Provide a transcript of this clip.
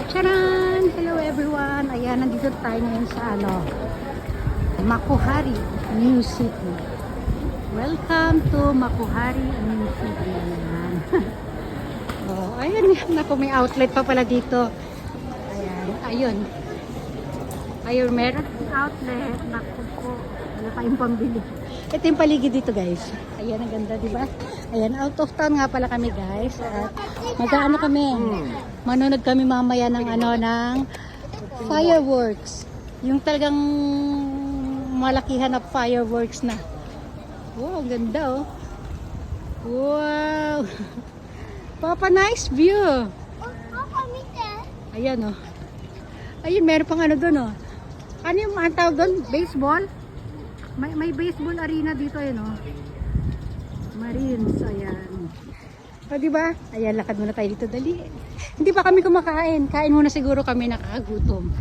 Charan! Hello everyone! Ayan, nandito tayo ngayon sa Makuhari, New City. Welcome to Makuhari, New City. Ayan. Oh, ayan. Naku, may outlet pa pala dito. Ayan. Ayun. Ayun, meron outlet. Naku po. Wala tayong pambili. Ito yung paligid dito, guys. Ayan, ang ganda, di ba? Ayan, out of town nga pala kami, guys. At mag-ano kami. Manonood kami mamaya ng ng fireworks. Yung talagang malakihan na fireworks na. Wow, ang ganda, oh. Wow. Papa, nice view. Ayan, oh. Ayun, meron pang doon, oh. Ano yung tawag doon? Baseball? May baseball arena dito, ayun, oh. Marines, ayan. O, diba? Ayan, lakad muna tayo dito, dali. Hindi pa kami kumakain. Kain muna siguro kami, nakakagutom.